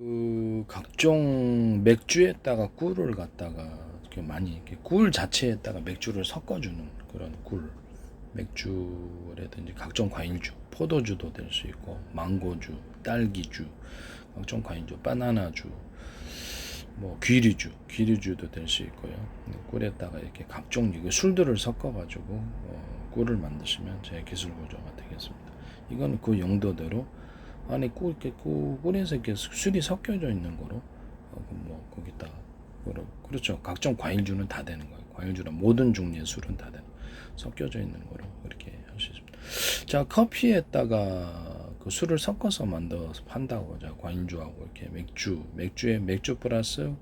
그 각종 맥주에다가 꿀을 갖다가 이렇게 많이 이렇게 꿀 자체에다가 맥주를 섞어주는 그런 꿀, 맥주라든지 각종 과일주, 포도주도 될 수 있고 망고주, 딸기주, 각종 과일주, 바나나주, 뭐 귀리주도 될 수 있고요. 꿀에다가 이렇게 각종 술들을 섞어가지고 꿀을 만드시면 제 기술 구조가 되겠습니다. 이건 그 용도대로 안에 꿀에서 이렇게 술이 섞여져 있는 거로 뭐 거기다 그렇죠. 각종 과일주는 다 되는 거예요. 과일주나 모든 종류의 술은 다 되는 섞여져 있는 거로 그렇게 할 수 있습니다. 자, 커피에다가 그 술을 섞어서 만들어서 판다고. 자, 과일주하고 이렇게 맥주 플러스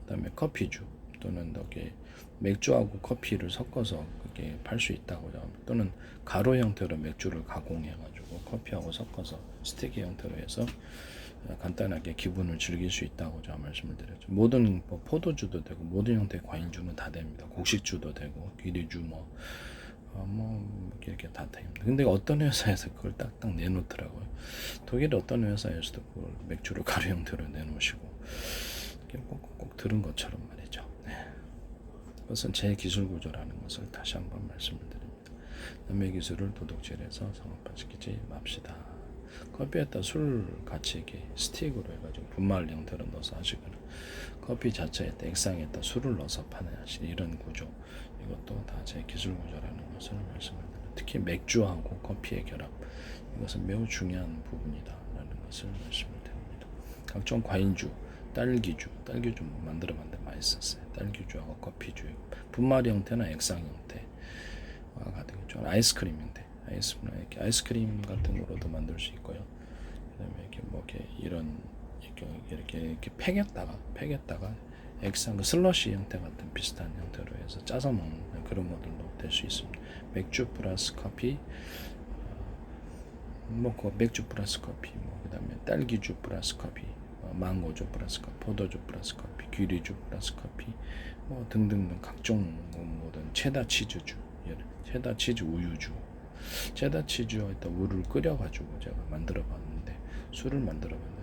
그다음에 커피주 또는 이렇게 맥주하고 커피를 섞어서 그렇게 팔 수 있다고. 또는 가루 형태로 맥주를 가공해가지고 커피하고 섞어서 스틱 형태로 해서 간단하게 기분을 즐길 수 있다고 제가 말씀을 드렸죠. 모든 뭐 포도주도 되고 모든 형태의 과일주는 다 됩니다. 곡식주도 되고 귀리주 이렇게 다 됩니다. 근데 어떤 회사에서 그걸 딱딱 내놓더라고요. 독일 어떤 회사에서도 그걸 맥주를 가루 형태로 내놓으시고 꼭 들은 것처럼 말이죠. 네. 그것은 제 기술 구조라는 것을 다시 한번 말씀을 드립니다. 남의 기술을 도둑질해서 상업화시키지 맙시다. 커피에다 술 같이 이렇게 스틱으로 해가지고 분말 형태로 넣어서 하시거나 커피 자체에다 액상에다 술을 넣어서 파는 이런 구조, 이것도 다 제 기술 구조라는 것을 말씀을 드립니다. 특히 맥주하고 커피의 결합, 이것은 매우 중요한 부분이다라는 것을 말씀을 드립니다. 각종 과일주, 딸기주 만들어 맛있었어요. 딸기주하고 커피주, 분말 형태나 액상 형태가 되겠죠. 아이스크림 형태, 아이스크림 같은 거로도 만들 수 있고요. 그다음에 이렇게 뭐 이렇게 팩에다가 액상 그 슬러시 형태 같은 비슷한 형태로 해서 짜서 먹는 그런 것들도 될 수 있습니다. 맥주 플러스 커피, 맥주 플러스 커피, 그다음에 딸기주 플러스 커피, 망고주 플러스 커피, 포도주 플러스 커피, 귀리주 플러스 커피, 등등등 각종 뭐든 체다 치즈주, 체다 치즈 우유주, 체다 치즈에다 우유를 끓여가지고 제가 만들어봤는데 술을 만들어봤는데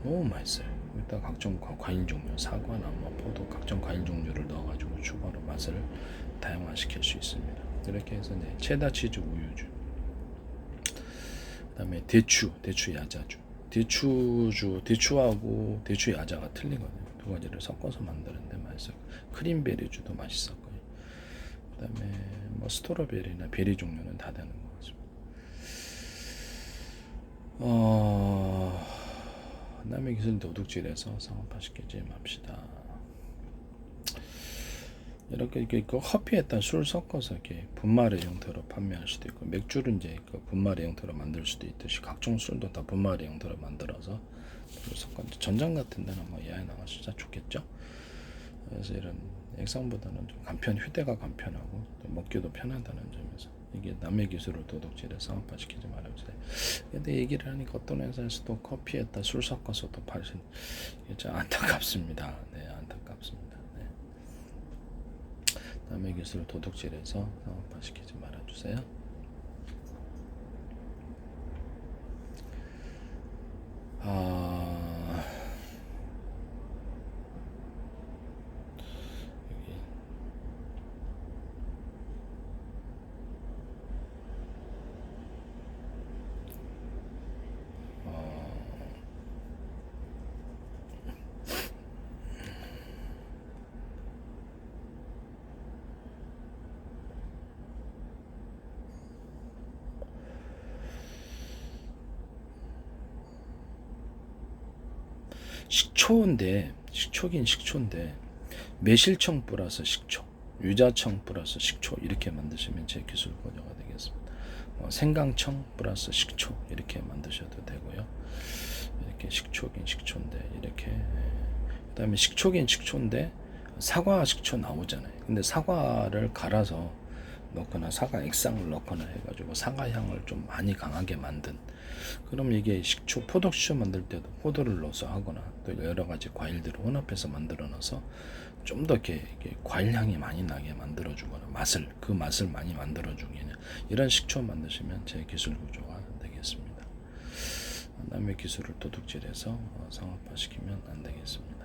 너무 맛있어요. 일단 각종 과일 종류, 사과나 포도 각종 과일 종류를 넣어가지고 추가로 맛을 다양화시킬 수 있습니다. 이렇게 해서 체다 치즈 우유주, 그다음에 대추 야자주, 대추하고 대추 야자가 틀리거든요. 두 가지를 섞어서 만드는데 맛있어요. 크림베리주도 맛있었고요. 그다음에 스트로베리나 베리 종류는 다 되는 것 같습니다. 남의 기술 도둑질해서 상업화시키지 맙시다. 이렇게 커피에다 술 섞어서 이렇게 분말의 형태로 판매할 수도 있고, 맥주를 이제 그 분말의 형태로 만들 수도 있듯이 각종 술도 다 분말의 형태로 만들어서 섞어. 전장 같은 데는 야외 나가서 진짜 좋겠죠. 그래서 이런 액상보다는 좀 휴대가 간편하고 또 먹기도 편하다는 점에서 이게 남의 기술을 도둑질해 상업화시키지 말아주세요. 근데 얘기를 하니까 어떤 회사에서도 커피에다 술 섞어서 또 파신, 이게 참 안타깝습니다. 네, 안타깝습니다. 네. 남의 기술을 도둑질해서 상업화시키지 말아주세요. 식초인데 매실청 플러스 식초, 유자청 플러스 식초 이렇게 만드시면 제 기술 번역가 되겠습니다. 생강청 플러스 식초 이렇게 만드셔도 되고요. 이렇게 식초긴 식초인데 이렇게, 그다음에 식초긴 식초인데 사과 식초 나오잖아요. 근데 사과를 갈아서 넣거나 사과 액상을 넣거나 해가지고 사과 향을 좀 많이 강하게 만든, 그럼 이게 포도식초 만들 때도 포도를 넣어서 하거나 또 여러 가지 과일들을 혼합해서 만들어 넣어서 좀 더 이렇게 과일 향이 많이 나게 만들어 주거나 그 맛을 많이 만들어 주기는 이런 식초 만드시면 제 기술 구조가 되겠습니다. 남의 기술을 도둑질해서 상업화시키면 안 되겠습니다.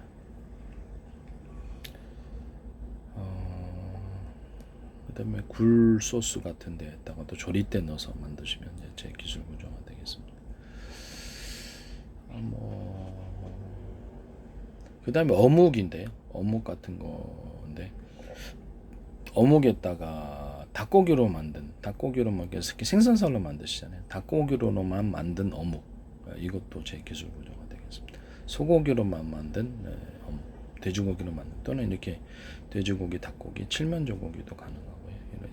그다음에 굴 소스 같은 데에다가도 조리대 넣어서 만드시면 이제 제 기술 구조가 되겠습니다. 그다음에 어묵인데요. 어묵 같은 건데 어묵에다가 닭고기로 만든 닭고기로만 이렇게 생선살로 만드시잖아요. 닭고기로만 만든 어묵 이것도 제 기술 구조가 되겠습니다. 소고기로만 만든 어묵, 돼지고기로 만든 또는 이렇게 돼지고기, 닭고기, 칠면조고기도 가능하고요.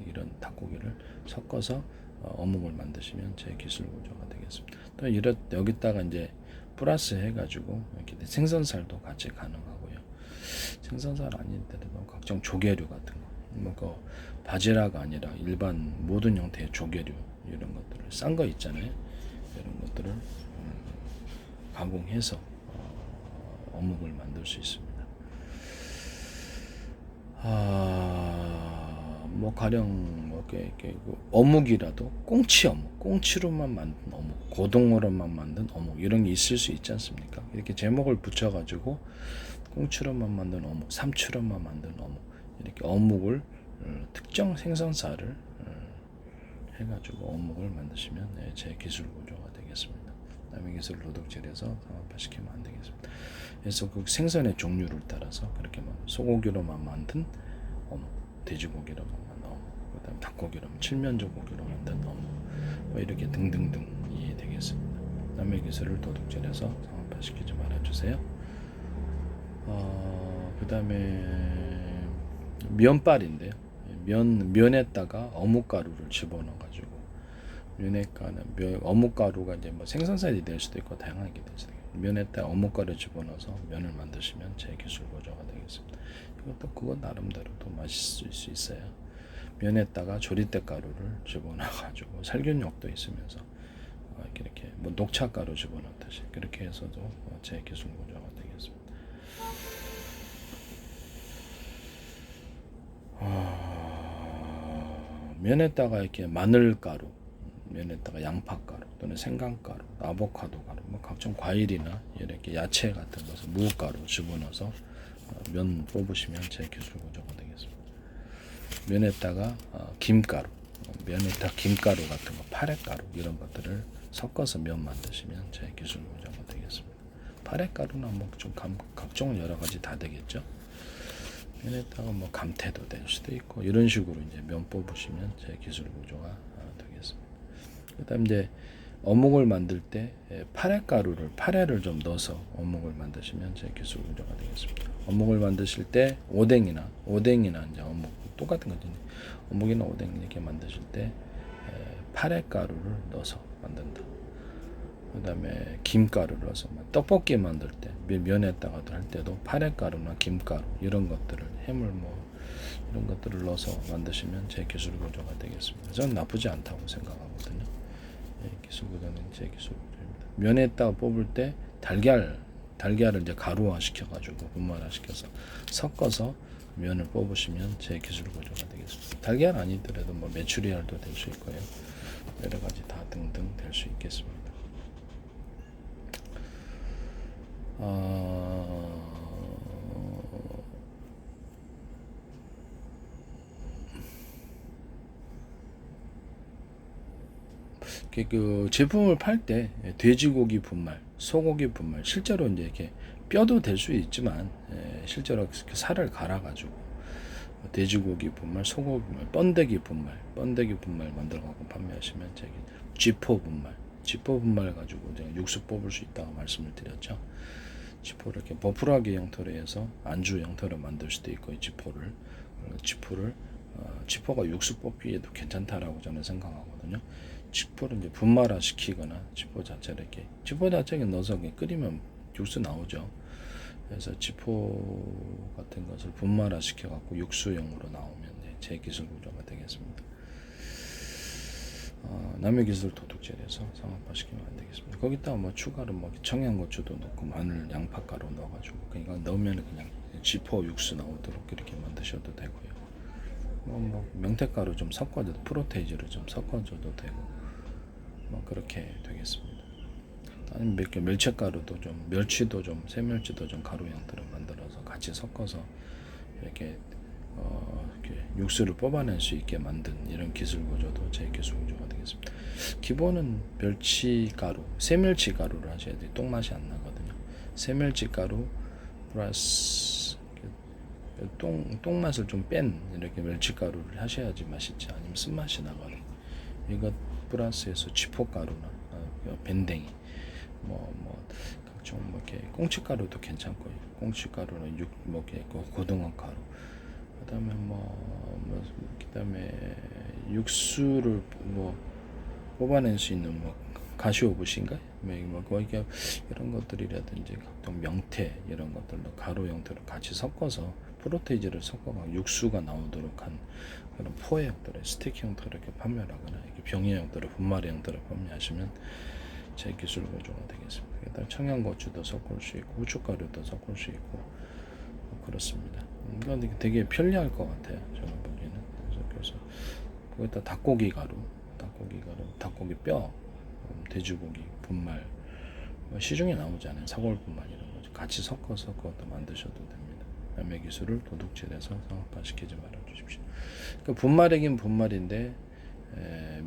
이런 닭고기를 섞어서 어묵을 만드시면 제 기술 구조가 되겠습니다. 또 여기다가 이제 플러스 해가지고 이렇게 생선살도 같이 가능하고요. 생선살 아니더라도 각종 조개류 같은 거, 뭐 바지락 아니라 일반 모든 형태의 조개류 이런 것들을 싼 거 있잖아요. 이런 것들을 가공해서 어묵을 만들 수 있습니다. 뭐 가령 뭐 이렇게 어묵이라도 꽁치 어묵, 꽁치로만 만든 어묵, 고등어로만 만든 어묵 이런 게 있을 수 있지 않습니까? 이렇게 제목을 붙여가지고 꽁치로만 만든 어묵, 삼치로만 만든 어묵 이렇게 어묵을 특정 생선살을 해가지고 어묵을 만드시면 제 기술 구조가 되겠습니다. 남의 기술 도둑질해서 상업화시키면 안 되겠습니다. 그래서 그 생선의 종류를 따라서 그렇게 소고기로만 만든 어묵, 돼지고기로만 만든 어묵, 그다음 닭고기로만 칠면조고기로 만든 어묵, 뭐 이렇게 등등등이 되겠습니다. 남의 기술을 도둑질해서 상업화시키지 말아주세요. 그다음에 면발인데요. 면에다가 어묵가루를 집어넣어가지고 어묵가루가 이제 뭐 생선살이 될 수도 있고 다양하게 될 수도 있고 면에다가 어묵가루 집어넣어서 면을 만드시면 제 기술 구조가 되겠습니다. 이것도 그거 나름대로도 맛있을 수 있어요. 면에다가 조리대 가루를 집어넣어가지고 살균력도 있으면서 이렇게 뭐 녹차가루 집어넣듯이 그렇게 해서도 제 기술 구조가 되겠습니다. 면에다가 이렇게 마늘가루, 면에다가 양파가루 또는 생강가루, 아보카도 가루, 뭐 각종 과일이나 이렇게 야채 같은 것을 무가루 집어넣어서 면 뽑으시면 제 기술 구조가 되겠습니다. 면에다가 김가루, 면에다가 김가루 같은 거, 파래가루 이런 것들을 섞어서 면 만드시면 제 기술 구조가 되겠습니다. 파래가루나 뭐 좀 각종 여러 가지 다 되겠죠. 면에다가 뭐 감태도 될 수도 있고 이런 식으로 이제 면 뽑으시면 제 기술 구조가 되겠습니다. 그다음 이제 어묵을 만들 때 파래를 좀 넣어서 어묵을 만드시면 제 기술 구조가 되겠습니다. 어묵을 만드실 때 오뎅이나 이제 어묵 똑같은 거죠. 어묵이나 오뎅 이렇게 만드실 때 파래가루를 넣어서 만든다. 그다음에 김가루를 넣어서 떡볶이 만들 때 면에다가도 할 때도 파래가루나 김가루 이런 것들을 해물 뭐 이런 것들을 넣어서 만드시면 제 기술 구조가 되겠습니다. 저는 나쁘지 않다고 생각하거든요. 기술 구조는 제 기술 구조입니다. 면에다가 뽑을 때 달걀을 이제 가루화 시켜가지고 분말화 시켜서 섞어서 면을 뽑으시면 제 기술 구조가 되겠습니다. 달걀 아니더라도 뭐 메추리알도 될 수 있고요. 여러 가지 다 등등 될 수 있겠습니다. 그 제품을 팔 때 돼지고기 분말, 소고기 분말 실제로 이제 이렇게 뼈도 될 수 있지만 실제로 살을 갈아가지고 돼지고기 분말, 소고기 분말, 번데기 분말 만들어갖고 판매하시면 저기 쥐포 분말 가지고 제가 육수 뽑을 수 있다고 말씀을 드렸죠. 쥐포를 이렇게 버프라기 형태로 해서 안주 형태로 만들 수도 있고 이 쥐포가 육수 뽑기에도 괜찮다라고 저는 생각하거든요. 쥐포를 이제 분말화 시키거나 쥐포 자체가 넣어서 끓이면 육수 나오죠. 그래서 쥐포 같은 것을 분말화 시켜갖고 육수용으로 나오면 제 기술 구조가 되겠습니다. 남의 기술 도둑질해서 상업화시키면 안 되겠습니다. 거기다가 뭐 추가로 뭐 청양고추도 넣고 마늘, 양파가루 넣어가지고 그러니까 넣으면 그냥 쥐포 육수 나오도록 이렇게 만드셔도 되고요. 뭐 명태가루 좀 섞어줘도 프로테이즈를 좀 섞어줘도 되고 뭐 그렇게 되겠습니다. 아니면 몇 개 멸치가루도 좀 멸치도 좀 새멸치도 좀 가루 형태로 만들어서 같이 섞어서 이렇게 이렇게 육수를 뽑아낼 수 있게 만든 이런 기술 구조도 제 기술 구조가 되겠습니다. 기본은 멸치가루, 새멸치가루를 하셔야 돼요. 똥맛이 안 나거든요. 새멸치가루 플러스 똥맛을 좀 뺀 이렇게 멸치가루를 하셔야지 맛있지. 아니면 쓴맛이 나거든요. 이것 플러스해서 쥐포가루나 밴댕이 각종 이렇게 꽁치가루도 괜찮고요. 꽁치가루는 이렇게 고등어 가루. 그다음에 그다음에 육수를 뽑아낼 수 있는 가시오부시인가? 이게 이런 것들이라든지 각종 명태 이런 것들도 가루 형태로 같이 섞어서 프로테이즈를 섞어서 육수가 나오도록 한 그런 포의 형태로 스틱 형태로 이렇게 판매를 하거나 이렇게 병의 형태로 분말의 형태로 판매하시면 제 기술 구조가 되겠습니다. 일단 청양고추도 섞을 수 있고 후춧가루도 섞을 수 있고 그렇습니다. 이건 되게 편리할 것 같아요. 제가 보기에는. 그래서 거기다 닭고기 가루, 닭고기 뼈, 돼지고기 분말 시중에 나오잖아요. 사골 분말 이런 거 같이 섞어서 그것도 만드셔도 됩니다. 남의 기술을 도둑질해서 상업화시키지 말아 주십시오. 그러니까 분말이긴 분말인데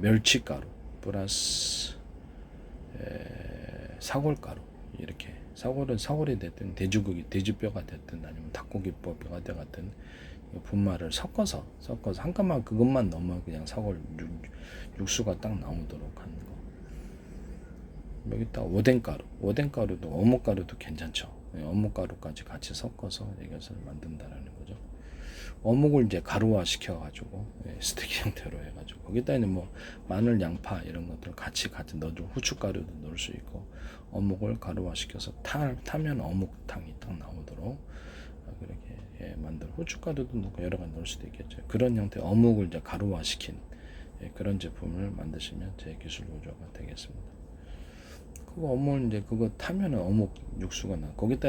멸치가루 플러스 사골가루 이렇게 사골이 됐든 돼지뼈가 됐든 아니면 닭고기뼈가 됐든 분말을 섞어서 한칸만 그것만 넣으면 그냥 사골 육수가 딱 나오도록 하는 거. 여기다 오뎅가루도 어묵가루도 괜찮죠. 어묵가루까지 같이 섞어서 이것을 만든다라는 거죠. 어묵을 이제 가루화 시켜가지고 스테이크 형태로 해가지고 거기다는 마늘, 양파 이런 것들 같이 넣어주고 후춧가루도 넣을 수 있고 어묵을 가루화 시켜서 타면 어묵탕이 딱 나오도록 그렇게 만들 후춧가루도 넣고 여러 가지 넣을 수도 있겠죠. 그런 형태 어묵을 이제 가루화 시킨 그런 제품을 만드시면 제 기술 구조가 되겠습니다. 그거 어묵 이제 그거 타면은 어묵 육수가 나. 거기다